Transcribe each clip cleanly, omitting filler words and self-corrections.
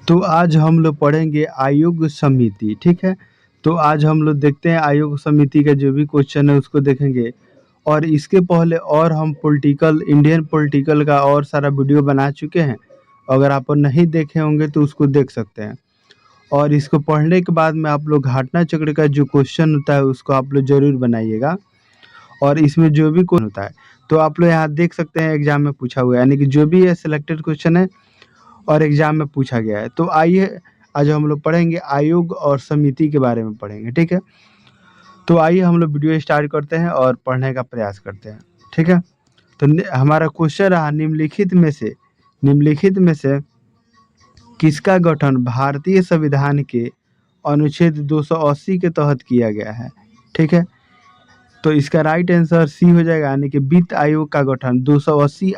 तो आज हम लोग पढ़ेंगे आयोग समिति, ठीक है? तो आज हम लोग देखते हैं आयोग समिति का जो भी क्वेश्चन है उसको देखेंगे। और इसके पहले और हम पॉलिटिकल इंडियन पॉलिटिकल का और सारा वीडियो बना चुके हैं। अगर आप नहीं देखे होंगे तो उसको देख सकते हैं। और इसको पढ़ने के बाद में आप लोग घटना चक्र का जो क्वेश्चन होता है उसको आप लोग ज़रूर बनाइएगा। और इसमें जो भी क्वेश्चन होता है तो आप लोग यहाँ देख सकते हैं एग्जाम में पूछा हुआ है, यानी कि जो भी है सिलेक्टेड क्वेश्चन है और एग्जाम में पूछा गया है। तो आइए आज हम लोग पढ़ेंगे आयोग और समिति के बारे में पढ़ेंगे, ठीक है? तो आइए हम लोग वीडियो स्टार्ट करते हैं और पढ़ने का प्रयास करते हैं, ठीक है? तो हमारा क्वेश्चन रहा निम्नलिखित में से किसका गठन भारतीय संविधान के अनुच्छेद 280 के तहत किया गया है, ठीक है? तो इसका राइट आंसर सी हो जाएगा, यानी कि वित्त आयोग का गठन 280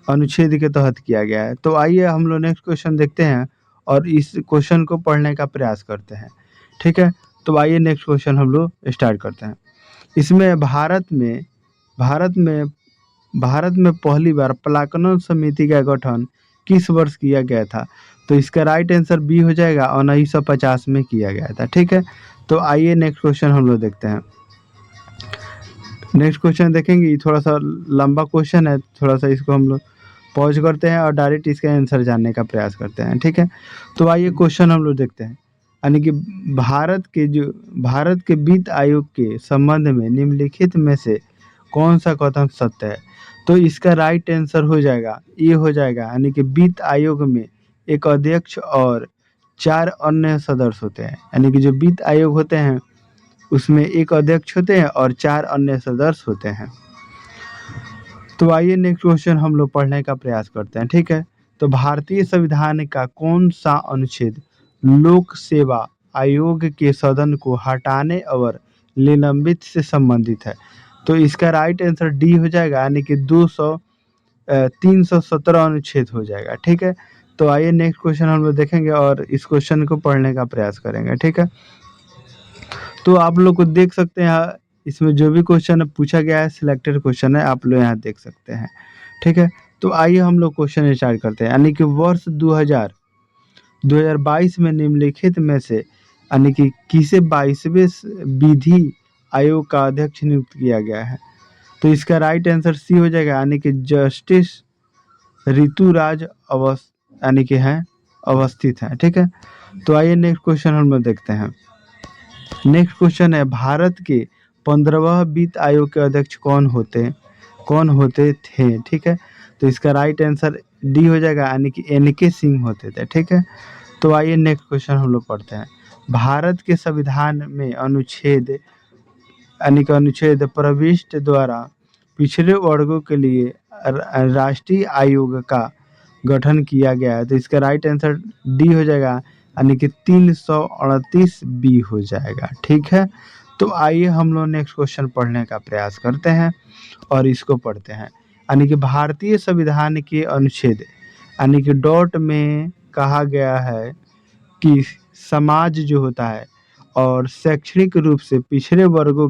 अनुच्छेद के तहत किया गया है। तो आइए हम लोग नेक्स्ट क्वेश्चन देखते हैं और इस क्वेश्चन को पढ़ने का प्रयास करते हैं, ठीक है? तो आइए नेक्स्ट क्वेश्चन हम लोग स्टार्ट करते हैं। इसमें भारत में पहली बार प्लाकनों समिति का गठन किस वर्ष किया गया था? तो इसका राइट आंसर बी हो जाएगा, 1950 में किया गया था, ठीक है? तो आइए नेक्स्ट क्वेश्चन हम लोग देखते हैं। नेक्स्ट क्वेश्चन देखेंगे, ये थोड़ा सा लंबा क्वेश्चन है, थोड़ा सा इसको हम लोग पॉज करते हैं और डायरेक्ट इसका आंसर जानने का प्रयास करते हैं, ठीक है? तो आइए क्वेश्चन हम लोग देखते हैं, यानी कि भारत के वित्त आयोग के संबंध में निम्नलिखित में से कौन सा कथन सत्य है? तो इसका राइट आंसर हो जाएगा, ये हो जाएगा, यानी कि वित्त आयोग में एक अध्यक्ष और 4 अन्य सदस्य होते हैं। यानी कि जो वित्त आयोग होते हैं उसमें एक अध्यक्ष होते हैं और 4 अन्य सदस्य होते हैं। तो आइए नेक्स्ट क्वेश्चन हम लोग पढ़ने का प्रयास करते हैं, ठीक है? तो भारतीय संविधान का कौन सा अनुच्छेद लोक सेवा आयोग के सदन को हटाने और निलंबित से संबंधित है? तो इसका राइट आंसर डी हो जाएगा, यानी कि 317 अनुच्छेद हो जाएगा, ठीक है? तो आइए नेक्स्ट क्वेश्चन हम लोग देखेंगे और इस क्वेश्चन को पढ़ने का प्रयास करेंगे, ठीक है? तो आप लोग को देख सकते हैं इसमें जो भी क्वेश्चन पूछा गया है सिलेक्टेड क्वेश्चन है, आप लोग यहाँ देख सकते हैं, ठीक है? तो आइए हम लोग क्वेश्चन स्टार्ट करते हैं, यानी कि वर्ष 2022 में निम्नलिखित में से यानी कि किसे 22वें विधि आयोग का अध्यक्ष नियुक्त किया गया है? तो इसका राइट आंसर सी हो जाएगा, यानी कि जस्टिस ऋतुराज यानी कि हैं अवस्थित हैं, ठीक है? तो आइए नेक्स्ट क्वेश्चन हम लोग देखते हैं। नेक्स्ट क्वेश्चन है, भारत के 15वां वित्त आयोग के अध्यक्ष कौन होते थे, ठीक है? तो इसका राइट आंसर डी हो जाएगा, यानी कि एन.के. सिंह होते थे, ठीक है? तो आइए नेक्स्ट क्वेश्चन हम लोग पढ़ते हैं। भारत के संविधान में अनुच्छेद प्रविष्टि द्वारा पिछड़े वर्गों के लिए राष्ट्रीय आयोग का गठन किया गया है। तो इसका राइट आंसर डी हो जाएगा, यानी कि 338 बी हो जाएगा, ठीक है? तो आइए हम लोग नेक्स्ट क्वेश्चन पढ़ने का प्रयास करते हैं और इसको पढ़ते हैं, यानी कि भारतीय संविधान के अनुच्छेद यानी कि डॉट में कहा गया है कि समाज जो होता है और शैक्षणिक रूप से पिछड़े वर्गों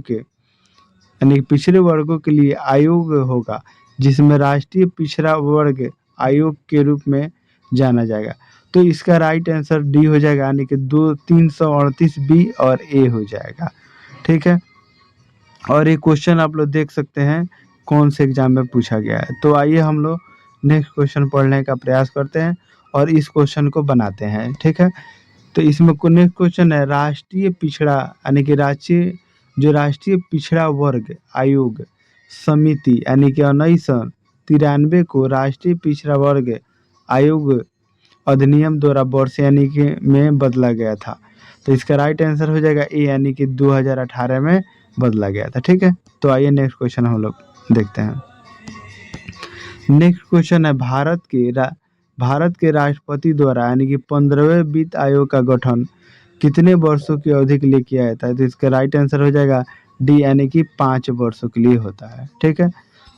के लिए आयोग होगा, जिसमें राष्ट्रीय पिछड़ा वर्ग आयोग के रूप में जाना जाएगा। तो इसका राइट आंसर डी हो जाएगा, यानी कि 338 बी और ए हो जाएगा, ठीक है? और ये क्वेश्चन आप लोग देख सकते हैं कौन से एग्जाम में पूछा गया है। तो आइए हम लोग नेक्स्ट क्वेश्चन पढ़ने का प्रयास करते हैं और इस क्वेश्चन को बनाते हैं, ठीक है? तो इसमें नेक्स्ट क्वेश्चन है, राष्ट्रीय पिछड़ा यानी कि राष्ट्रीय पिछड़ा वर्ग आयोग समिति यानी कि 1993 को राष्ट्रीय पिछड़ा वर्ग आयोग अधिनियम द्वारा वर्ष यानी कि में बदला गया था। तो इसका राइट आंसर हो जाएगा ए, यानी कि 2018 में बदला गया था, ठीक है? तो आइए नेक्स्ट क्वेश्चन हम लोग देखते हैं। नेक्स्ट क्वेश्चन है, भारत के राष्ट्रपति द्वारा यानी कि 15वें वित्त आयोग का गठन कितने वर्षों की अवधि के लिए किया जाता है? तो इसका राइट आंसर हो जाएगा डी, यानी कि 5 वर्षों के लिए होता है, ठीक है?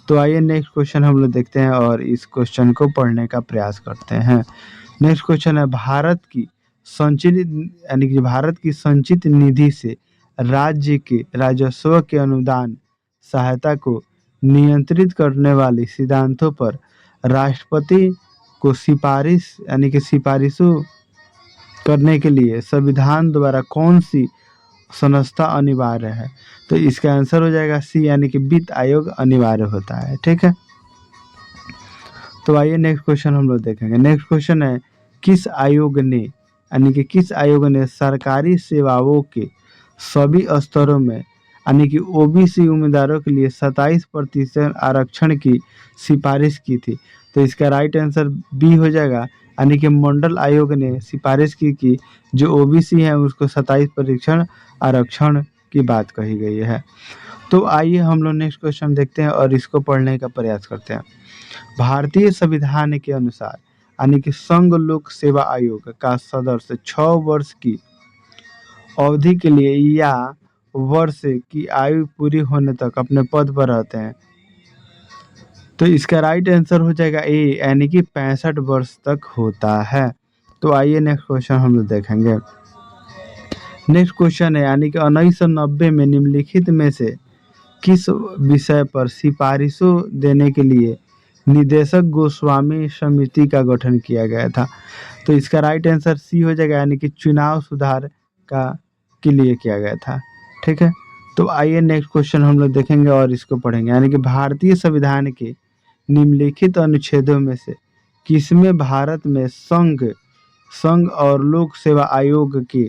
तो आइए नेक्स्ट क्वेश्चन हम लोग देखते हैं और इस क्वेश्चन को पढ़ने का प्रयास करते हैं। नेक्स्ट क्वेश्चन है, भारत की संचित निधि से राज्य के राजस्व के अनुदान सहायता को नियंत्रित करने वाले सिद्धांतों पर राष्ट्रपति को सिफारिशों करने के लिए संविधान द्वारा कौन सी संस्था अनिवार्य है? तो इसका आंसर हो जाएगा सी, यानी कि वित्त आयोग अनिवार्य होता है। ठीक है, तो आइए नेक्स्ट क्वेश्चन हम लोग देखेंगे। नेक्स्ट क्वेश्चन है, किस आयोग ने, यानी कि किस आयोग ने सरकारी सेवाओं के सभी स्तरों में यानी कि ओबीसी उम्मीदवारों के लिए 27% आरक्षण की सिफारिश की थी? तो इसका राइट आंसर बी हो जाएगा, यानी कि मंडल आयोग ने सिफारिश की कि जो ओबीसी है उसको 27% आरक्षण की बात कही गई है। तो आइए हम लोग नेक्स्ट क्वेश्चन देखते हैं और इसको पढ़ने का प्रयास करते हैं। भारतीय संविधान के अनुसार यानी कि संघ लोक सेवा आयोग का सदस्य 6 वर्ष की अवधि के लिए या वर्ष की आयु पूरी होने तक अपने पद पर रहते हैं। तो इसका राइट आंसर हो जाएगा ए, यानी कि 65 वर्ष तक होता है। तो आइए नेक्स्ट क्वेश्चन हम लोग देखेंगे। नेक्स्ट क्वेश्चन है, यानी कि 1990 में निम्नलिखित में से किस विषय पर सिफारिशों देने के लिए निदेशक गोस्वामी समिति का गठन किया गया था? तो इसका राइट आंसर सी हो जाएगा, यानी कि चुनाव सुधार का के लिए किया गया था। ठीक है, तो आइए नेक्स्ट क्वेश्चन हम लोग देखेंगे और इसको पढ़ेंगे। यानी कि भारतीय संविधान के निम्नलिखित अनुच्छेदों में से किसमें भारत में संघ और लोक सेवा आयोग के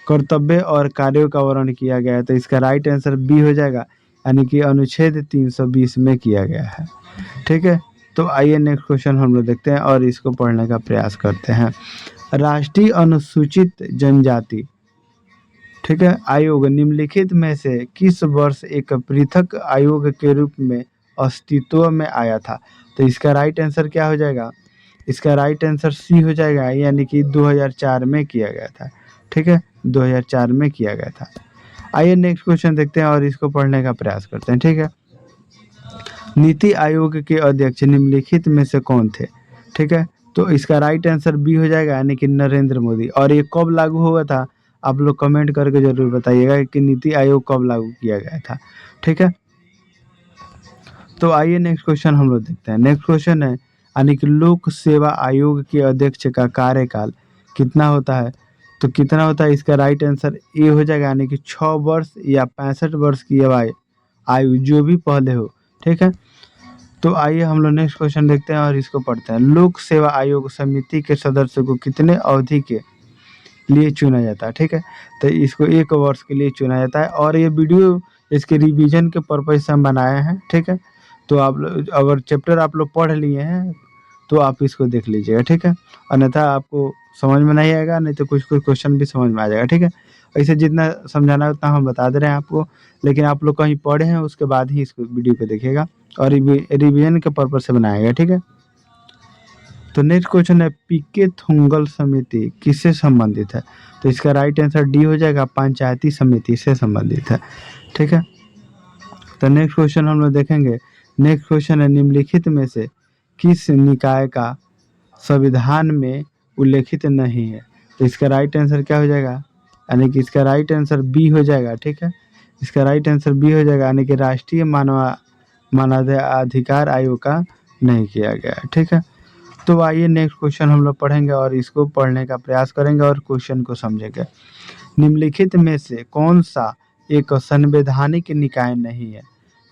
कर्तव्य और कार्यों का वर्णन किया गया है? तो इसका राइट आंसर बी हो जाएगा, यानी कि अनुच्छेद 320 में किया गया है। ठीक है, तो आइए नेक्स्ट क्वेश्चन हम लोग देखते हैं और इसको पढ़ने का प्रयास करते हैं। राष्ट्रीय अनुसूचित जनजाति, ठीक है, आयोग निम्नलिखित में से किस वर्ष एक पृथक आयोग के रूप में अस्तित्व में आया था? तो इसका राइट आंसर क्या हो जाएगा? इसका राइट आंसर सी हो जाएगा, यानी कि 2004 में किया गया था। ठीक है, 2004 में किया गया था। आइए नेक्स्ट क्वेश्चन देखते हैं और इसको पढ़ने का प्रयास करते हैं। ठीक है, नीति आयोग के अध्यक्ष निम्नलिखित में से कौन थे? ठीक है, तो इसका राइट आंसर बी हो जाएगा, यानी कि नरेंद्र मोदी। और ये कब लागू हुआ था? आप लोग कमेंट करके जरूर बताइएगा कि नीति आयोग कब लागू किया गया था। ठीक है, तो आइए नेक्स्ट क्वेश्चन हम लोग देखते हैं। नेक्स्ट क्वेश्चन है, यानी कि लोक सेवा आयोग के अध्यक्ष का कार्यकाल कितना होता है? तो कितना होता है? इसका राइट आंसर ए हो जाएगा, यानी कि 6 वर्ष या 65 वर्ष की आयु जो भी पहले हो। ठीक है, तो आइए हम लोग नेक्स्ट क्वेश्चन देखते हैं और इसको पढ़ते हैं। लोक सेवा आयोग समिति के सदस्य को कितने अवधि के लिए चुना जाता है? ठीक है, तो इसको 1 वर्ष के लिए चुना जाता है और ये वीडियो इसके रिवीजन के पर्पज से हम बनाए हैं। ठीक है, तो आप अगर चैप्टर आप लोग पढ़ लिए हैं तो आप इसको देख लीजिएगा। ठीक है, अन्यथा आपको समझ में नहीं आएगा, नहीं तो कुछ कुछ क्वेश्चन भी समझ में आ जाएगा। ठीक है, ऐसे जितना समझाना है उतना हम बता दे रहे हैं आपको, लेकिन आप लोग कहीं पढ़े हैं उसके बाद ही इसको वीडियो को देखिएगा और रिवीजन के पर्पज से बनाया गया। ठीक है, तो नेक्स्ट क्वेश्चन है, पीके थुंगल समिति किससे संबंधित है? तो इसका राइट आंसर डी हो जाएगा, पंचायती समिति से संबंधित है। ठीक है, तो नेक्स्ट क्वेश्चन हम लोग देखेंगे। नेक्स्ट क्वेश्चन है, निम्नलिखित में से किस निकाय का संविधान में उल्लेखित नहीं है? तो इसका राइट आंसर क्या हो जाएगा? यानी कि इसका राइट आंसर बी हो जाएगा। ठीक है, इसका राइट आंसर बी हो जाएगा, यानी कि राष्ट्रीय मानवाधिकार आयोग का नहीं किया गया है। ठीक है, तो आइए नेक्स्ट क्वेश्चन हम लोग पढ़ेंगे और इसको पढ़ने का प्रयास करेंगे और क्वेश्चन को समझेंगे। निम्नलिखित में से कौन सा एक संवैधानिक निकाय नहीं है?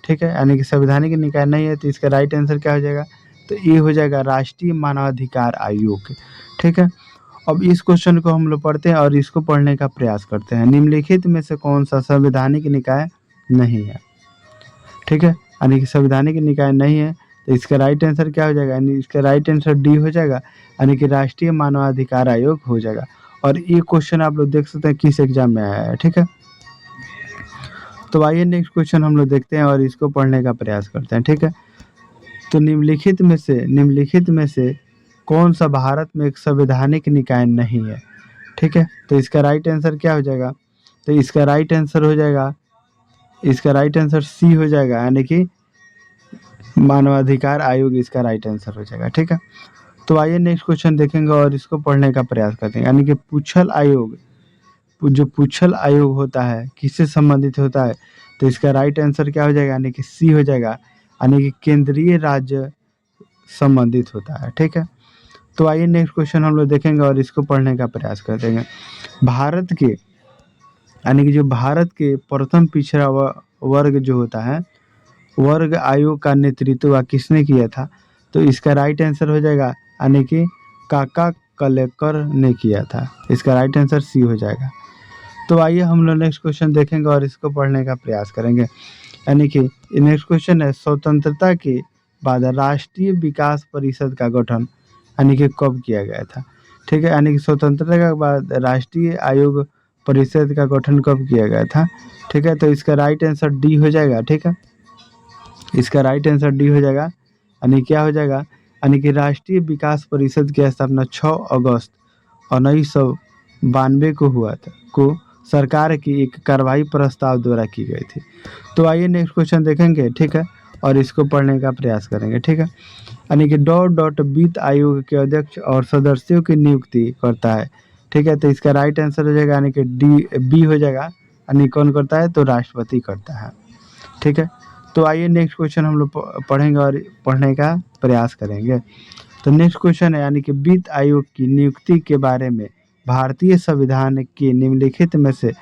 ठीक है, यानी कि संवैधानिक निकाय नहीं है, तो इसका राइट आंसर क्या हो जाएगा? तो ये हो जाएगा राष्ट्रीय मानवाधिकार आयोग। ठीक है, अब इस क्वेश्चन को हम लोग पढ़ते हैं और इसको पढ़ने का प्रयास करते हैं। निम्नलिखित में से कौन सा संवैधानिक निकाय नहीं है? ठीक है, यानी कि संवैधानिक निकाय नहीं है, तो इसका राइट आंसर क्या हो जाएगा? यानी इसका राइट आंसर डी हो जाएगा, यानी कि राष्ट्रीय मानवाधिकार आयोग हो जाएगा। और ये क्वेश्चन आप लोग देख सकते हैं किस एग्जाम में आया है। ठीक है, तो आइए नेक्स्ट क्वेश्चन हम लोग देखते हैं और इसको पढ़ने का प्रयास करते हैं। ठीक है, तो निम्नलिखित में से कौन सा भारत में एक संवैधानिक निकाय नहीं है? ठीक है, तो इसका राइट आंसर क्या हो जाएगा? तो इसका राइट आंसर हो जाएगा, इसका राइट आंसर सी हो जाएगा, यानी कि मानवाधिकार आयोग इसका राइट आंसर हो जाएगा। ठीक है, तो आइए नेक्स्ट क्वेश्चन देखेंगे और इसको पढ़ने का प्रयास करते हैं। यानी कि पूछल आयोग, जो पूछल आयोग होता है किससे संबंधित होता है? तो इसका राइट आंसर क्या हो जाएगा? यानी कि सी हो जाएगा, यानी कि केंद्रीय राज्य संबंधित होता है। ठीक है, तो आइए नेक्स्ट क्वेश्चन हम लोग देखेंगे और इसको पढ़ने का प्रयास करेंगे। भारत के यानी कि जो भारत के प्रथम पिछड़ा वर्ग जो होता है, वर्ग आयोग का नेतृत्व किसने किया था? तो इसका राइट आंसर हो जाएगा यानी कि काका कलेकर ने किया था। इसका राइट आंसर सी हो जाएगा। तो आइए हम लोग नेक्स्ट क्वेश्चन देखेंगे और इसको पढ़ने का प्रयास करेंगे। यानी कि नेक्स्ट क्वेश्चन है, स्वतंत्रता के बाद राष्ट्रीय विकास परिषद का गठन यानी कि कब किया गया था? ठीक है, यानी कि स्वतंत्रता के बाद राष्ट्रीय आयोग परिषद का गठन कब किया गया था? ठीक है, तो इसका राइट आंसर डी हो जाएगा। ठीक है, इसका राइट आंसर डी हो जाएगा। यानी क्या हो जाएगा? यानी कि राष्ट्रीय विकास परिषद की स्थापना 6 अगस्त 1992 को हुआ था, को सरकार की एक कार्रवाई प्रस्ताव द्वारा की गई थी। तो आइए नेक्स्ट क्वेश्चन देखेंगे। ठीक है, और इसको पढ़ने का प्रयास करेंगे। ठीक है, यानी कि वित्त आयोग के अध्यक्ष और सदस्यों की नियुक्ति करता है। ठीक है, तो इसका राइट आंसर हो जाएगा यानी कि डी बी हो जाएगा। यानी कौन करता है? तो राष्ट्रपति करता है। ठीक है, तो आइए नेक्स्ट क्वेश्चन हम लोग पढ़ेंगे और पढ़ने का प्रयास करेंगे। तो नेक्स्ट क्वेश्चन है, यानी कि वित्त आयोग की नियुक्ति के बारे में भारतीय संविधान के निम्नलिखित में से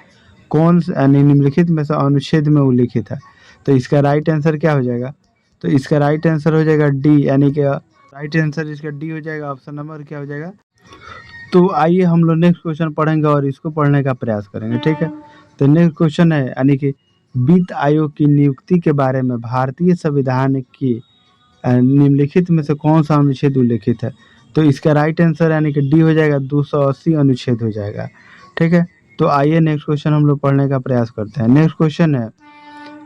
निम्नलिखित में से अनुच्छेद में उल्लिखित है? तो इसका राइट आंसर क्या हो जाएगा? तो इसका राइट आंसर हो जाएगा डी, यानी कि राइट आंसर इसका डी हो जाएगा। ऑप्शन नंबर क्या हो जाएगा? तो आइए हम लोग नेक्स्ट क्वेश्चन पढ़ेंगे और इसको पढ़ने का प्रयास करेंगे। ठीक है, तो नेक्स्ट क्वेश्चन है, यानी कि वित्त आयोग की नियुक्ति के बारे में भारतीय संविधान की निम्नलिखित में से कौन सा अनुच्छेद उल्लिखित है? तो इसका राइट आंसर यानी कि डी हो जाएगा, 280 अनुच्छेद हो जाएगा। ठीक है, तो आइए नेक्स्ट क्वेश्चन हम लोग पढ़ने का प्रयास करते हैं। नेक्स्ट क्वेश्चन है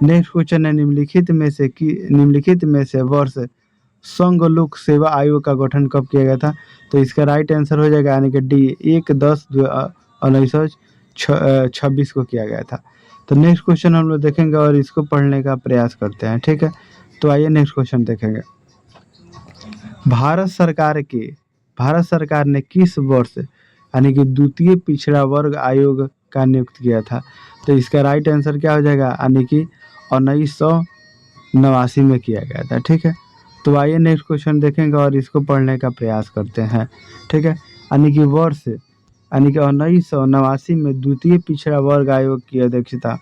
निम्नलिखित में से वर्ष संघ लोक सेवा आयोग का गठन कब किया गया था? तो इसका राइट आंसर हो जाएगा यानी कि डी, 1/10/1926 को किया गया था। तो नेक्स्ट क्वेश्चन हम लोग देखेंगे और इसको पढ़ने का प्रयास करते हैं। ठीक है, तो आइए नेक्स्ट क्वेश्चन देखेंगे। भारत सरकार ने किस वर्ष यानी कि द्वितीय पिछड़ा वर्ग आयोग का नियुक्त किया था? तो इसका राइट आंसर क्या हो जाएगा? यानी कि 1989 में किया गया था। ठीक है, तो आइए नेक्स्ट क्वेश्चन देखेंगे और इसको पढ़ने का प्रयास करते हैं। ठीक है, यानी कि 1989 में द्वितीय पिछड़ा वर्ग आयोग की अध्यक्षता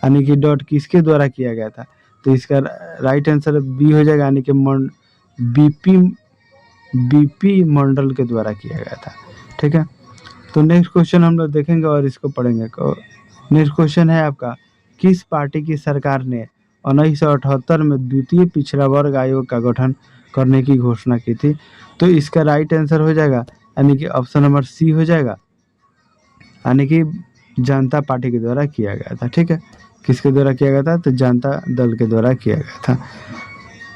यानी कि डॉट किसके द्वारा किया गया था? तो इसका राइट आंसर बी हो जाएगा, यानी कि बीपी मंडल के द्वारा किया गया था। ठीक है, तो नेक्स्ट क्वेश्चन हम लोग देखेंगे और इसको पढ़ेंगे। नेक्स्ट क्वेश्चन है आपका, किस पार्टी की सरकार ने 1978 में द्वितीय पिछड़ा वर्ग आयोग का गठन करने की घोषणा की थी? तो इसका राइट आंसर हो जाएगा यानी कि ऑप्शन नंबर सी हो जाएगा, यानी कि जनता पार्टी के द्वारा किया गया था। ठीक है, किसके द्वारा किया गया था? तो जनता दल के द्वारा किया गया था।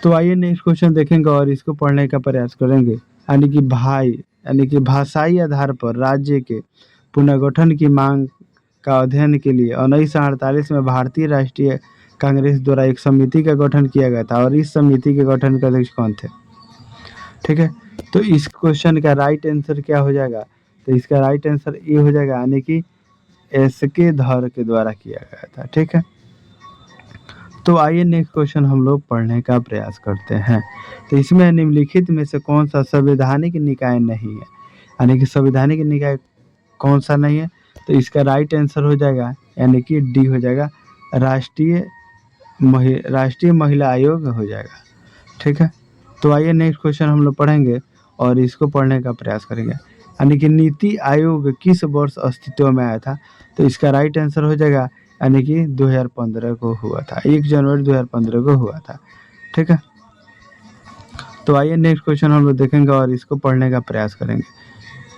तो आइए नेक्स्ट क्वेश्चन देखेंगे और इसको पढ़ने का प्रयास करेंगे। यानी कि भाषाई आधार पर राज्य के पुनर्गठन की मांग का अध्ययन के लिए 1948 में भारतीय राष्ट्रीय कांग्रेस द्वारा एक समिति का गठन किया गया था, और इस समिति के गठन के अध्यक्ष कौन थे? ठीक है, तो इस क्वेश्चन का राइट आंसर क्या हो जाएगा? तो इसका राइट आंसर ए हो जाएगा, यानी कि एसके धर के द्वारा किया गया था। ठीक है, तो आइए नेक्स्ट क्वेश्चन हम लोग पढ़ने का प्रयास करते हैं। तो इसमें निम्नलिखित में से कौन सा संवैधानिक निकाय नहीं है? यानी कि संवैधानिक निकाय कौन सा नहीं है? तो इसका राइट आंसर हो जाएगा यानी कि डी हो जाएगा, राष्ट्रीय महिला आयोग हो जाएगा। ठीक है, तो आइए नेक्स्ट क्वेश्चन हम लोग पढ़ेंगे और इसको पढ़ने का प्रयास करेंगे। यानी कि नीति आयोग किस वर्ष अस्तित्व में आया था? तो इसका राइट आंसर हो जाएगा यानी कि 2015 को हुआ था, 1 जनवरी 2015 को हुआ था। ठीक है, तो आइए नेक्स्ट क्वेश्चन हम लोग देखेंगे और इसको पढ़ने का प्रयास करेंगे।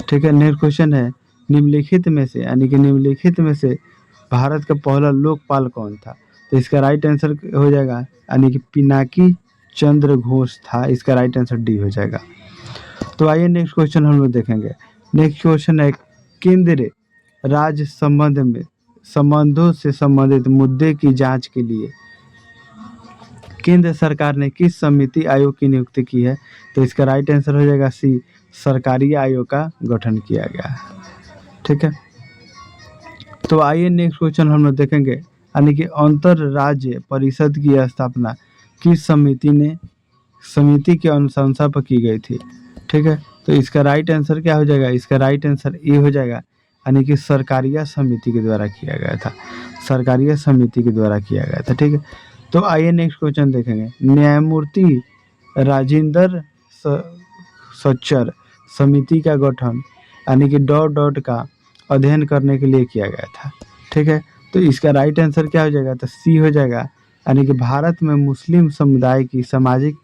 ठीक है, नेक्स्ट क्वेश्चन है, निम्नलिखित में से यानी कि निम्नलिखित में से भारत का पहला लोकपाल कौन था? तो इसका राइट आंसर हो जाएगा यानी कि पिनाकी चंद्र घोष था। इसका राइट आंसर डी हो जाएगा। तो आइए नेक्स्ट क्वेश्चन हम लोग देखेंगे। नेक्स्ट क्वेश्चन है, केंद्र राज्य संबंधों से संबंधित मुद्दे की जांच के लिए केंद्र सरकार ने किस समिति आयोग की नियुक्ति की है? तो इसका राइट आंसर हो जाएगा सी, सरकारी आयोग का गठन किया गया है। ठीक है, तो आइए नेक्स्ट क्वेश्चन हम लोग देखेंगे। यानी कि अंतर राज्य परिषद की स्थापना किस समिति की अनुशंसा पर की गई थी? ठीक है, तो इसका राइट आंसर क्या हो जाएगा? इसका राइट आंसर ए हो जाएगा, यानी कि सरकारिया समिति के द्वारा किया गया था। सरकारिया समिति के द्वारा किया गया था, ठीक है। तो आइए नेक्स्ट क्वेश्चन देखेंगे। न्यायमूर्ति राजेंद्र सच्चर समिति का गठन यानी कि डॉट डॉट का अध्ययन करने के लिए किया गया था, ठीक है। तो इसका राइट आंसर क्या हो जाएगा? तो सी हो जाएगा, यानी कि भारत में मुस्लिम समुदाय की सामाजिक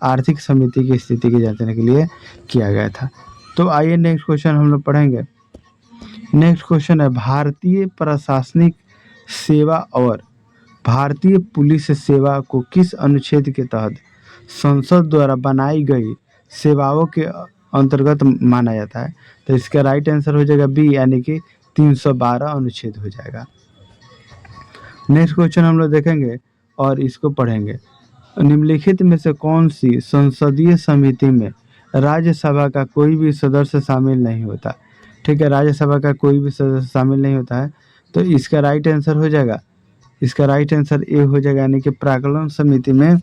आर्थिक समिति की स्थिति की जांचने के लिए किया गया था। तो आइए नेक्स्ट क्वेश्चन हम लोग पढ़ेंगे। नेक्स्ट क्वेश्चन है, भारतीय प्रशासनिक सेवा और भारतीय पुलिस सेवा को किस अनुच्छेद के तहत संसद द्वारा बनाई गई सेवाओं के अंतर्गत माना जाता है? तो इसका राइट आंसर हो जाएगा बी, यानी कि 312 अनुच्छेद हो जाएगा। नेक्स्ट क्वेश्चन हम लोग देखेंगे और इसको पढ़ेंगे। निम्नलिखित में से कौन सी संसदीय समिति में राज्यसभा का कोई भी सदस्य शामिल नहीं होता? ठीक है, राज्यसभा का कोई भी सदस्य शामिल नहीं होता है। तो इसका राइट आंसर हो जाएगा, इसका राइट आंसर ए हो जाएगा, यानी कि प्राक्कलन समिति में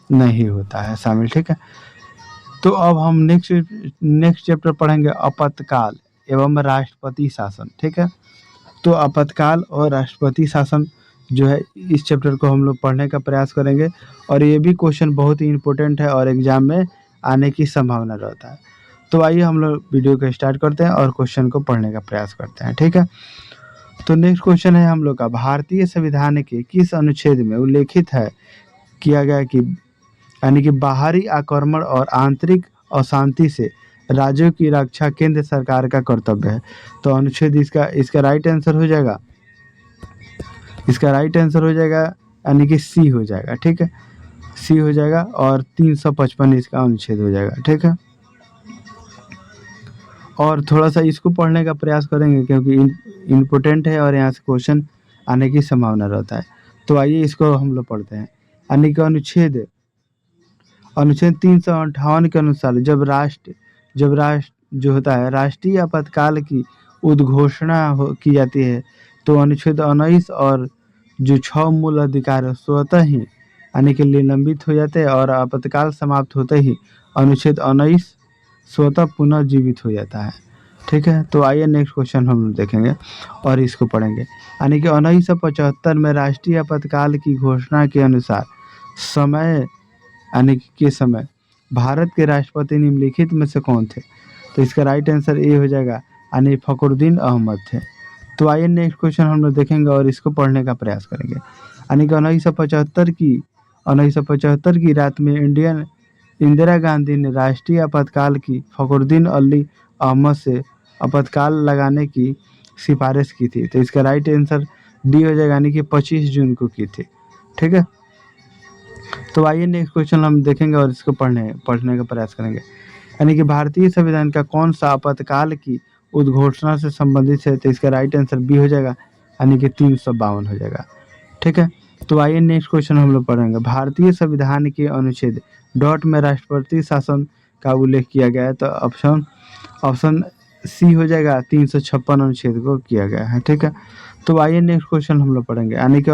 नहीं होता है शामिल, ठीक है। तो अब हम नेक्स्ट चैप्टर पढ़ेंगे, आपातकाल एवं राष्ट्रपति शासन, ठीक है। तो आपातकाल और राष्ट्रपति शासन जो है, इस चैप्टर को हम लोग पढ़ने का प्रयास करेंगे और ये भी क्वेश्चन बहुत ही इंपॉर्टेंट है और एग्जाम में आने की संभावना रहता है। तो आइए हम लोग वीडियो को स्टार्ट करते हैं और क्वेश्चन को पढ़ने का प्रयास करते हैं, ठीक है। तो नेक्स्ट क्वेश्चन है हम लोग का, भारतीय संविधान के किस अनुच्छेद में उल्लेखित है किया गया कि यानी कि बाहरी आक्रमण और आंतरिक अशांति से राज्यों की रक्षा केंद्र सरकार का कर्तव्य है? तो अनुच्छेद इसका राइट आंसर हो जाएगा, इसका राइट आंसर हो जाएगा, यानी कि सी हो जाएगा, ठीक है। सी हो जाएगा और 355 इसका अनुच्छेद हो जाएगा, ठीक है। और थोड़ा सा इसको पढ़ने का प्रयास करेंगे क्योंकि इम्पोर्टेंट है और यहाँ से क्वेश्चन आने की संभावना रहता है। तो आइए इसको हम लोग पढ़ते हैं। यानी कि अनुच्छेद 358 के अनुसार जब राष्ट्र जो होता है राष्ट्रीय आपातकाल की उद्घोषणा की जाती है, तो अनुच्छेद 19 और जो 6 मूल अधिकार स्वतः ही यानी कि निलंबित हो जाते हैं और आपातकाल समाप्त होते ही अनुच्छेद 19 स्वतः पुनः जीवित हो जाता है, ठीक है। तो आइए नेक्स्ट क्वेश्चन हम देखेंगे और इसको पढ़ेंगे। यानी कि 1975 में राष्ट्रीय आपातकाल की घोषणा के अनुसार समय यानी कि के समय भारत के राष्ट्रपति निम्नलिखित में से कौन थे? तो इसका राइट आंसर ए हो जाएगा, यानी फखरुद्दीन अहमद थे। तो आइए नेक्स्ट क्वेश्चन हम लोग देखेंगे और इसको पढ़ने का प्रयास करेंगे। यानी कि 1975 की रात में इंदिरा गांधी ने राष्ट्रीय आपातकाल की फखरुद्दीन अली अहमद से आपातकाल लगाने की सिफारिश की थी। तो इसका राइट आंसर डी हो जाएगा, यानी कि 25 जून को की थी, ठीक है। तो आइए नेक्स्ट क्वेश्चन हम देखेंगे और इसको पढ़ने का प्रयास करेंगे। यानी कि भारतीय संविधान का कौन सा आपातकाल की उद्घोषणा से संबंधित है? तो इसका राइट आंसर बी हो जाएगा, यानी कि 352 हो जाएगा, ठीक है। तो आइए नेक्स्ट क्वेश्चन हम लोग पढ़ेंगे। भारतीय संविधान के अनुच्छेद डॉट में राष्ट्रपति शासन का उल्लेख किया गया है। तो ऑप्शन सी हो जाएगा, 356 अनुच्छेद को किया गया है, ठीक है। तो आइए नेक्स्ट क्वेश्चन हम लोग पढ़ेंगे। यानी कि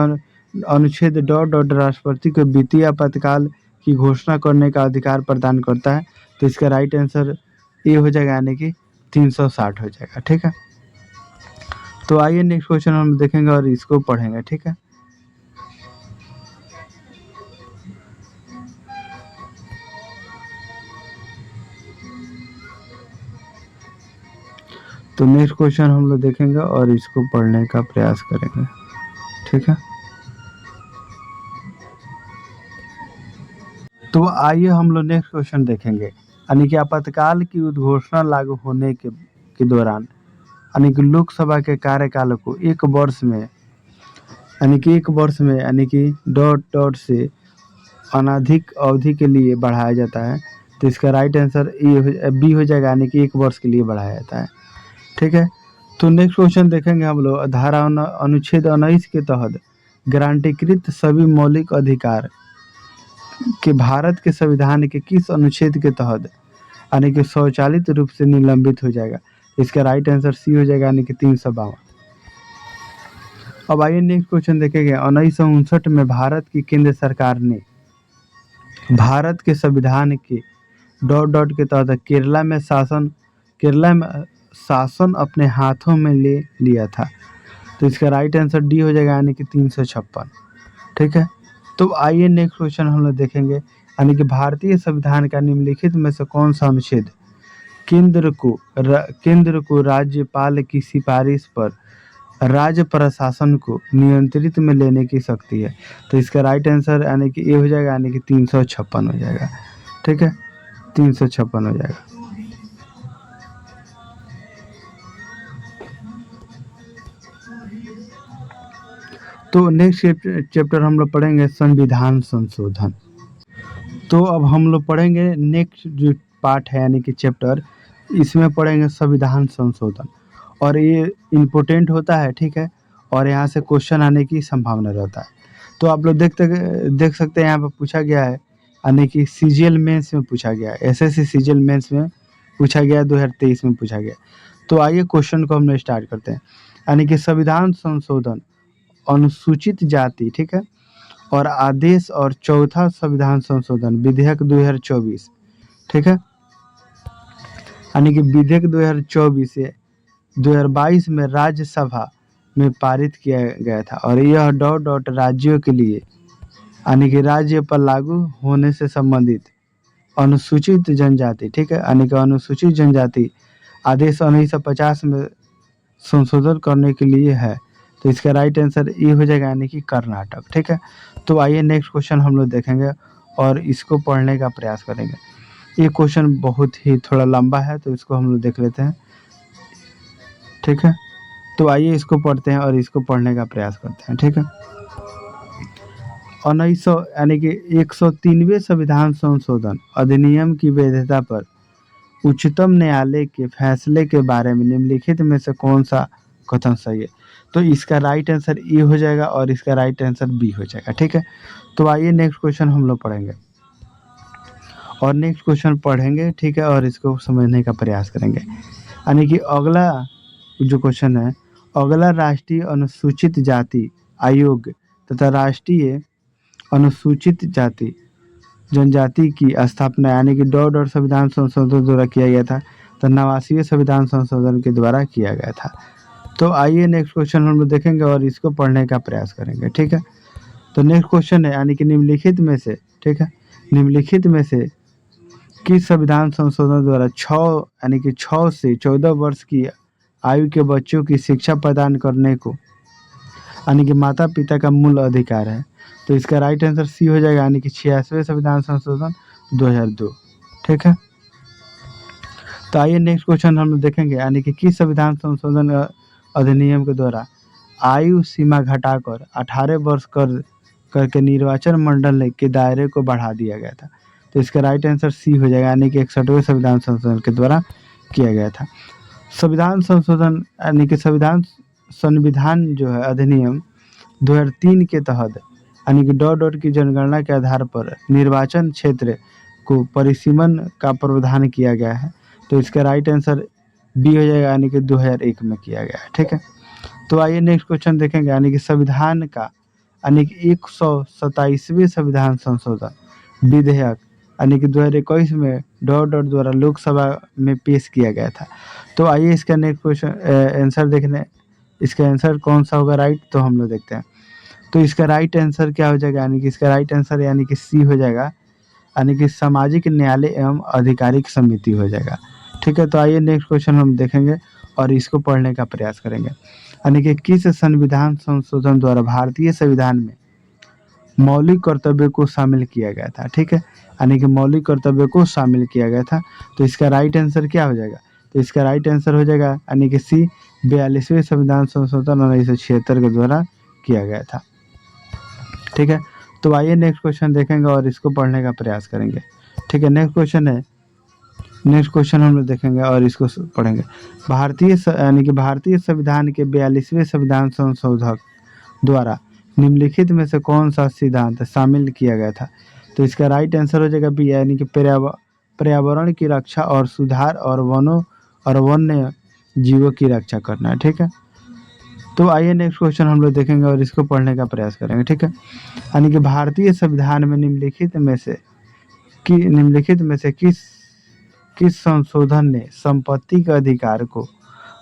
अनुच्छेद डॉट डॉट राष्ट्रपति को वित्तीय आपातकाल की घोषणा करने का अधिकार प्रदान करता है। तो इसका राइट आंसर ए हो जाएगा, यानी कि 360 हो जाएगा, ठीक है। तो आइए नेक्स्ट क्वेश्चन हम देखेंगे और इसको पढ़ेंगे, ठीक है। तो नेक्स्ट क्वेश्चन हम लोग देखेंगे और इसको पढ़ने का प्रयास करेंगे, ठीक है। तो आइए हम लोग नेक्स्ट क्वेश्चन देखेंगे। यानी कि आपातकाल की उद्घोषणा लागू होने के दौरान यानी कि लोकसभा के कार्यकाल को एक वर्ष में यानी कि डॉट डॉट से अनधिक अवधि के लिए बढ़ाया जाता है। तो इसका राइट आंसर बी हो जाएगा, यानी कि 1 वर्ष के लिए बढ़ाया जाता है, ठीक है। तो नेक्स्ट क्वेश्चन देखेंगे हम लोग। धारा अनुच्छेद 19 के तहत गारंटीकृत सभी मौलिक अधिकार कि भारत के संविधान के किस अनुच्छेद के तहत यानी कि स्वचालित रूप से निलंबित हो जाएगा? इसका राइट आंसर सी हो जाएगा, यानी कि 352। अब आइए नेक्स्ट क्वेश्चन देखेंगे। 1959 में भारत की केंद्र सरकार ने भारत के संविधान के डॉट डॉट के तहत केरला में शासन अपने हाथों में ले लिया था। तो इसका राइट आंसर डी हो जाएगा, यानी कि 356। ठीक है, तो आइए नेक्स्ट क्वेश्चन हम लोग देखेंगे, यानी कि भारतीय संविधान का निम्नलिखित में से कौन सा अनुच्छेद केंद्र को राज्यपाल की सिफारिश पर राज्य प्रशासन को नियंत्रित में लेने की शक्ति है। तो इसका राइट आंसर यानी कि ए हो जाएगा, यानी कि 356 हो जाएगा। ठीक है, 356 हो जाएगा। तो नेक्स्ट चैप्टर हम लोग पढ़ेंगे संविधान संशोधन। तो अब हम लोग पढ़ेंगे नेक्स्ट जो पार्ट है, यानी कि चैप्टर, इसमें पढ़ेंगे संविधान संशोधन, और ये इम्पोर्टेंट होता है। ठीक है, और यहाँ से क्वेश्चन आने की संभावना रहता है। तो आप लोग देख सकते हैं यहाँ पर पूछा गया है, यानी कि सीजीएल मेंस में पूछा गया है, एसएससी सीजीएल मेंस में पूछा गया है, 2023 में पूछा गया। तो आइए क्वेश्चन को हम लोग स्टार्ट करते हैं, यानी कि संविधान संशोधन, अनुसूचित जाति, ठीक है, और आदेश, और चौथा संविधान संशोधन विधेयक 2024। ठीक है, यानी कि विधेयक 2024 से 2022 में राज्यसभा में पारित किया गया था, और यह डॉट डॉट राज्यों के लिए, यानी कि राज्य पर लागू होने से संबंधित अनुसूचित जनजाति, ठीक है, यानी कि अनुसूचित जनजाति आदेश 1950 में संशोधन करने के लिए है। तो इसका राइट आंसर ये हो जाएगा, यानी कि कर्नाटक। ठीक है, तो आइए नेक्स्ट क्वेश्चन हम लोग देखेंगे और इसको पढ़ने का प्रयास करेंगे। ये क्वेश्चन बहुत ही थोड़ा लंबा है, तो इसको हम लोग देख लेते हैं। ठीक है, तो आइए इसको पढ़ते हैं और इसको पढ़ने का प्रयास करते हैं। ठीक है, 1900 यानी कि 103वें संविधान संशोधन अधिनियम की वैधता पर उच्चतम न्यायालय के फैसले के बारे में निम्नलिखित में से कौन सा कथन सही है। तो इसका राइट आंसर ए हो जाएगा और इसका राइट आंसर बी हो जाएगा। ठीक है, तो आइए नेक्स्ट क्वेश्चन हम लोग पढ़ेंगे, और नेक्स्ट क्वेश्चन पढ़ेंगे, ठीक है, और इसको समझने का प्रयास करेंगे। यानी कि अगला जो क्वेश्चन है, अगला राष्ट्रीय अनुसूचित जाति आयोग तथा राष्ट्रीय अनुसूचित जाति जनजाति की स्थापना, यानी कि डॉट डॉट संविधान संशोधन द्वारा किया गया था, तो 89वें संविधान संशोधन के द्वारा किया गया था। तो आइए नेक्स्ट क्वेश्चन हम लोग देखेंगे और इसको पढ़ने का प्रयास करेंगे। ठीक है, तो नेक्स्ट क्वेश्चन है, यानी कि निम्नलिखित में से, ठीक है, निम्नलिखित में से किस संविधान संशोधन द्वारा 6 यानी कि 6 से 14 वर्ष की आयु के बच्चों की शिक्षा प्रदान करने को, यानी कि माता पिता का मूल अधिकार है। तो इसका राइट आंसर सी हो जाएगा, यानी कि 86वें संविधान संशोधन 2002। ठीक है, तो आइए नेक्स्ट क्वेश्चन हम लोग देखेंगे, यानी कि किस संविधान संशोधन अधिनियम के द्वारा आयु सीमा घटाकर 18 वर्ष करके निर्वाचन मंडल के दायरे को बढ़ा दिया गया था। तो इसका राइट आंसर सी हो जाएगा, यानी कि 61वें संविधान संशोधन के द्वारा किया गया था। संविधान संशोधन यानी कि संविधान जो है अधिनियम 2003 के तहत, यानी कि डॉट डॉट की जनगणना के आधार पर निर्वाचन क्षेत्र को परिसीमन का प्रावधान किया गया है। तो इसका राइट आंसर बी हो जाएगा, यानी कि 2001 में किया गया है। ठीक है, तो आइए नेक्स्ट क्वेश्चन देखेंगे, यानी कि संविधान का, यानी कि 127वें संविधान संशोधन विधेयक, यानी कि 2021 में डॉट डॉट द्वारा लोकसभा में पेश किया गया था। तो आइए इसका नेक्स्ट क्वेश्चन आंसर देखने, इसका आंसर कौन सा होगा राइट, तो हम लोग देखते हैं। तो इसका राइट आंसर क्या हो जाएगा, यानी कि इसका राइट आंसर यानी कि सी हो जाएगा, यानी कि सामाजिक न्यायालय एवं आधिकारिक समिति हो जाएगा। ठीक है, तो आइए नेक्स्ट क्वेश्चन हम देखेंगे और इसको पढ़ने का प्रयास करेंगे, यानी कि किस संविधान संशोधन द्वारा भारतीय संविधान में मौलिक कर्तव्य को शामिल किया गया था। ठीक है, यानी कि मौलिक कर्तव्य को शामिल किया गया था। तो इसका राइट आंसर क्या हो जाएगा, तो इसका राइट आंसर हो जाएगा, यानी कि सी 42वें संविधान संशोधन 1976 के द्वारा किया गया था। ठीक है, तो आइए नेक्स्ट क्वेश्चन देखेंगे और इसको पढ़ने का प्रयास करेंगे। ठीक है, नेक्स्ट क्वेश्चन हम लोग देखेंगे और इसको पढ़ेंगे। यानी कि भारतीय संविधान के 42वें संविधान संशोधक द्वारा निम्नलिखित में से कौन सा सिद्धांत शामिल किया गया था। तो इसका राइट आंसर हो जाएगा बी, यानी कि पर्यावरण की रक्षा और सुधार और वन्य जीवों की रक्षा करना है। ठीक है, तो आइए नेक्स्ट क्वेश्चन हम लोग देखेंगे और इसको पढ़ने का प्रयास करेंगे। ठीक है, यानी कि भारतीय संविधान में निम्नलिखित में से किस किस संशोधन ने संपत्ति के अधिकार को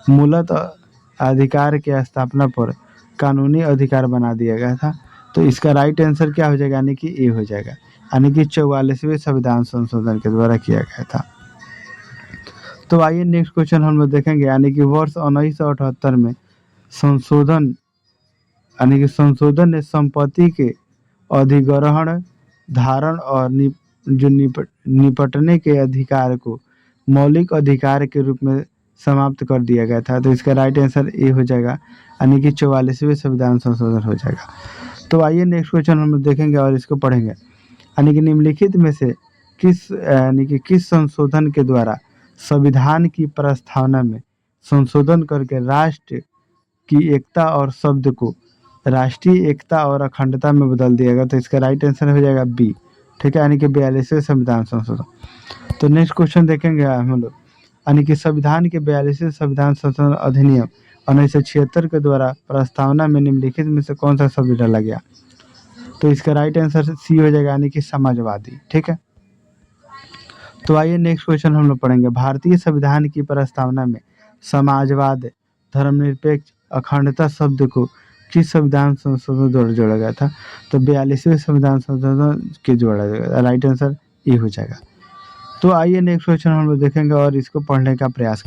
मूलतः अधिकार की स्थापना पर कानूनी अधिकार बना दिया गया था? तो इसका राइट आंसर क्या हो जाएगा, यानी कि ए हो जाएगा, यानी कि 44वें संविधान संशोधन के द्वारा किया गया था। तो आइए नेक्स्ट क्वेश्चन हम लोग देखेंगे, यानी कि वर्ष 1978 में संशोधन, यानी कि संशोधन ने संपत्ति के अधिग्रहण, धारण और निपटने के अधिकार को मौलिक अधिकार के रूप में समाप्त कर दिया गया था। तो इसका राइट आंसर ए हो जाएगा, यानी कि 44वें संविधान संशोधन हो जाएगा। तो आइए नेक्स्ट क्वेश्चन हम लोग देखेंगे और इसको पढ़ेंगे, यानी कि निम्नलिखित में से किस संशोधन के द्वारा संविधान की प्रस्तावना में संशोधन करके राष्ट्र की एकता और शब्द को राष्ट्रीय एकता और अखंडता में बदल दिया गया? तो इसका राइट आंसर हो जाएगा बी, ठीक है, यानी कि 42वें संविधान संशोधन। तो नेक्स्ट क्वेश्चन देखेंगे हम लोग, यानी कि संविधान के 42वें संविधान संशोधन अधिनियम 1976 के द्वारा प्रस्तावना में निम्नलिखित में से कौन सा शब्द डाला गया? तो इसका राइट आंसर सी हो जाएगा, यानी कि समाजवादी, ठीक है। तो आइए नेक्स्ट क्वेश्चन हम लोग पढ़ेंगे, भारतीय संविधान की प्रस्तावना में समाजवाद, धर्मनिरपेक्ष, अखंडता शब्द को किस संविधान संशोधन द्वारा जोड़ा गया था? तो 42वें संविधान संशोधन के जोड़ा जाएगा, राइट आंसर ए हो जाएगा। तो आइए नेक्स्ट क्वेश्चन हम लोग देखेंगे और इसको पढ़ने का प्रयास